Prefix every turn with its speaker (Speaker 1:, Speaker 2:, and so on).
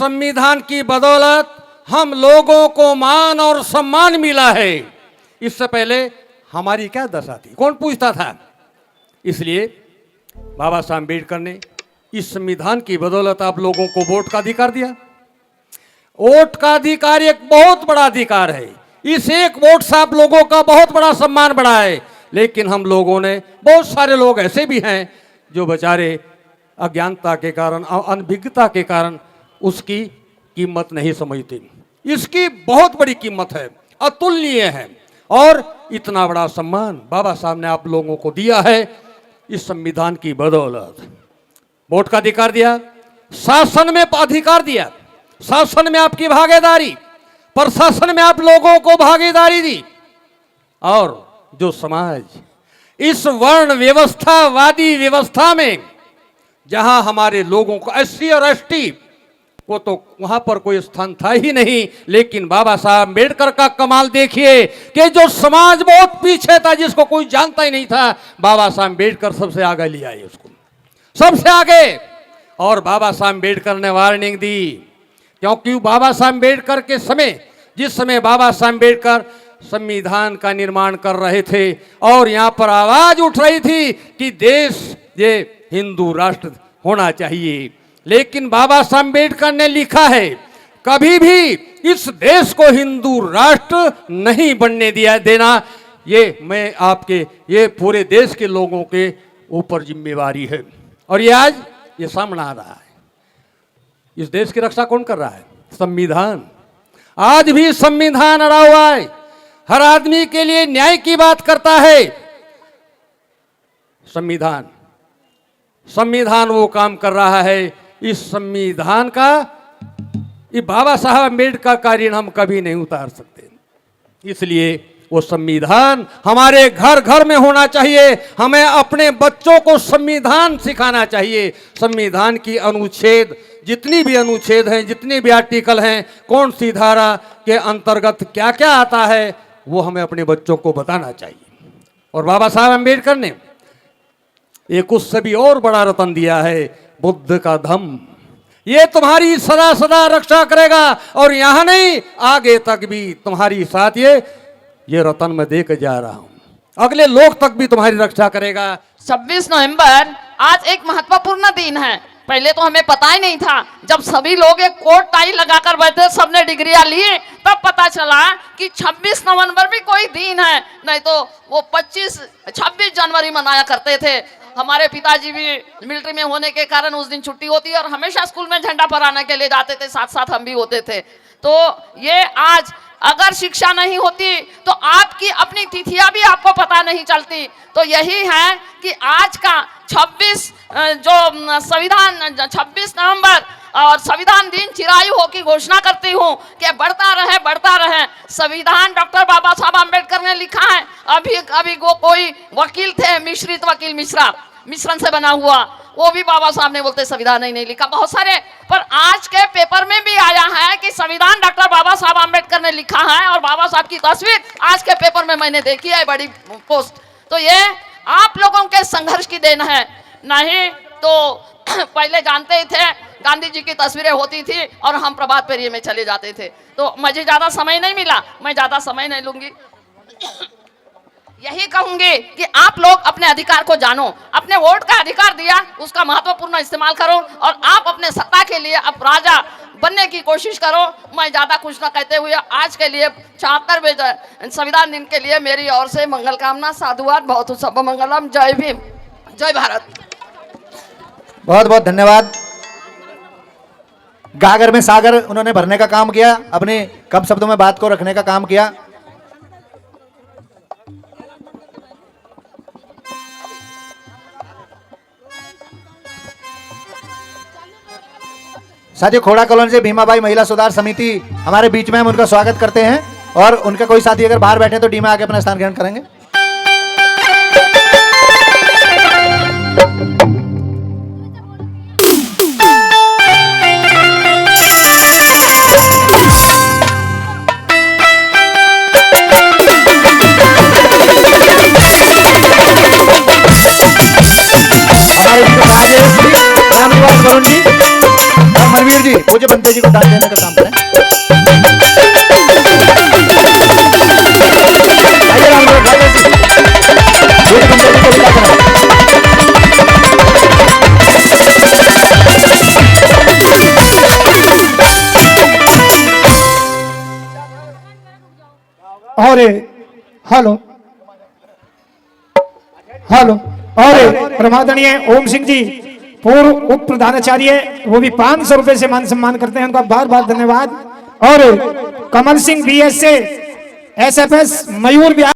Speaker 1: संविधान की बदौलत हम लोगों को मान और सम्मान मिला है। इससे पहले हमारी क्या दशा थी, कौन पूछता था। इसलिए बाबा साहब अम्बेडकर ने इस संविधान की बदौलत आप लोगों को वोट का अधिकार दिया। वोट का अधिकार एक बहुत बड़ा अधिकार है। इस एक वोट से आप लोगों का बहुत बड़ा सम्मान बढ़ा है। लेकिन हम लोगों ने, बहुत सारे लोग ऐसे भी हैं जो बेचारे अज्ञानता के कारण, अनभिज्ञता के कारण उसकी कीमत नहीं समझते। इसकी बहुत बड़ी कीमत है, अतुलनीय है। और इतना बड़ा सम्मान बाबा साहब ने आप लोगों को दिया है इस संविधान की बदौलत। वोट का अधिकार दिया, शासन में अधिकार दिया, शासन में आपकी भागीदारी, प्रशासन में आप लोगों को भागीदारी दी। और जो समाज इस वर्ण व्यवस्थावादी व्यवस्था में, जहां हमारे लोगों को एससी और एसटी को तो वहां पर कोई स्थान था ही नहीं, लेकिन बाबा साहब अम्बेडकर का कमाल देखिए कि जो समाज बहुत पीछे था, जिसको कोई जानता ही नहीं था, बाबा साहब अम्बेडकर सबसे आगे ले आए, उसको सबसे आगे। और बाबा साहब अम्बेडकर ने वार्निंग दी, क्योंकि बाबा साहब अम्बेडकर के समय, जिस समय बाबा साहब अम्बेडकर संविधान का निर्माण कर रहे थे और यहाँ पर आवाज उठ रही थी कि देश ये हिंदू राष्ट्र होना चाहिए, लेकिन बाबा साहब अम्बेडकर ने लिखा है कभी भी इस देश को हिंदू राष्ट्र नहीं बनने देना। ये मैं आपके, ये पूरे देश के लोगों के ऊपर जिम्मेवारी है। और ये आज ये सामने आ रहा है। इस देश की रक्षा कौन कर रहा है? संविधान। आज भी संविधान अड़ा हुआ है, हर आदमी के लिए न्याय की बात करता है संविधान। संविधान वो काम कर रहा है। इस संविधान का, ये बाबा साहब अम्बेडकर का ऋण हम कभी नहीं उतार सकते। इसलिए वो संविधान हमारे घर घर में होना चाहिए। हमें अपने बच्चों को संविधान सिखाना चाहिए। संविधान की अनुच्छेद, जितनी भी अनुच्छेद हैं, जितने भी आर्टिकल हैं, कौन सी धारा के अंतर्गत क्या क्या आता है, वो हमें अपने बच्चों को बताना चाहिए। और बाबा साहब अम्बेडकर ने एक उससे भी और बड़ा रतन दिया है, बुद्ध का धम्म। ये तुम्हारी सदा सदा रक्षा करेगा और यहां नहीं, आगे तक भी तुम्हारी साथ ये रतन मैं दे के जा रहा हूं, अगले लोग तक भी तुम्हारी रक्षा करेगा।
Speaker 2: 26 नवंबर आज एक महत्वपूर्ण दिन है। पहले तो हमें पता ही नहीं था। जब सभी लोग एक कोट टाई लगाकर बैठे, सबने डिग्रियां ली, तब पता चला कि 26 नवंबर भी कोई दिन है। नहीं तो वो 26 जनवरी मनाया करते थे। हमारे पिताजी भी मिलिट्री में होने के कारण उस दिन छुट्टी होती और हमेशा स्कूल में झंडा फहराने के लिए जाते थे, साथ साथ हम भी होते थे। तो ये आज अगर शिक्षा नहीं होती तो आपकी अपनी तिथियां भी आपको पता नहीं चलती। तो यही है कि आज का 26 नवंबर और संविधान दिन चिरायु हो की घोषणा करती हूँ कि बढ़ता रहे, बढ़ता रहे। संविधान डॉक्टर बाबा साहब अम्बेडकर ने लिखा है। अभी वो कोई वकील थे, मिश्रित वकील, मिश्रण से बना हुआ, वो भी बाबा साहब ने बोलते संविधान नहीं लिखा, बहुत सारे। पर आज के पेपर में भी आया है कि संविधान डॉक्टर बाबा साहब अम्बेडकर ने लिखा है और बाबा साहब की तस्वीर आज के पेपर में मैंने देखी है, बड़ी पोस्ट। तो ये आप लोगों के संघर्ष की देन है। नहीं तो पहले जानते ही थे, गांधी जी की तस्वीरें होती थी और हम प्रभात फेरी में चले जाते थे। तो मुझे ज्यादा समय नहीं मिला, मैं ज्यादा समय नहीं लूंगी। यही कहूंगी कि आप लोग अपने अधिकार को जानो, अपने वोट का अधिकार दिया, उसका महत्वपूर्ण इस्तेमाल करो और आप अपने सत्ता के लिए अब राजा बनने की कोशिश करो। मैं ज्यादा कुछ न कहते हुए आज के लिए 74वें संविधान दिन के लिए मेरी ओर से मंगल कामना, साधुवाद, बहुत सब मंगलम। जय भीम, जय भारत।
Speaker 3: बहुत बहुत धन्यवाद। गागर में सागर उन्होंने भरने का काम किया, अपने कम शब्दों में बात को रखने का काम किया। साथियों, खोड़ा कॉलोनी से भीमाबाई महिला सुधार समिति हमारे बीच में, हम उनका स्वागत करते हैं। और उनका कोई साथी अगर बाहर बैठे तो डी में आके अपना स्थान ग्रहण करेंगे। हमारे राजेश जी, रामनिवास वरुण जी और मनवीर जी, मुझे बनते पंडित जी को दान देने का काम करें। आइए रामदेव भाई जी, बूढ़े पंडित जी को विदा करें।
Speaker 4: और हेलो हेलो और परमादरणीय ओम सिंह जी पूर्व उप प्रधानाचार्य, वो भी 500 रुपए से मान सम्मान करते हैं, उनका बार बार धन्यवाद। और कमल सिंह BS से SFS मयूर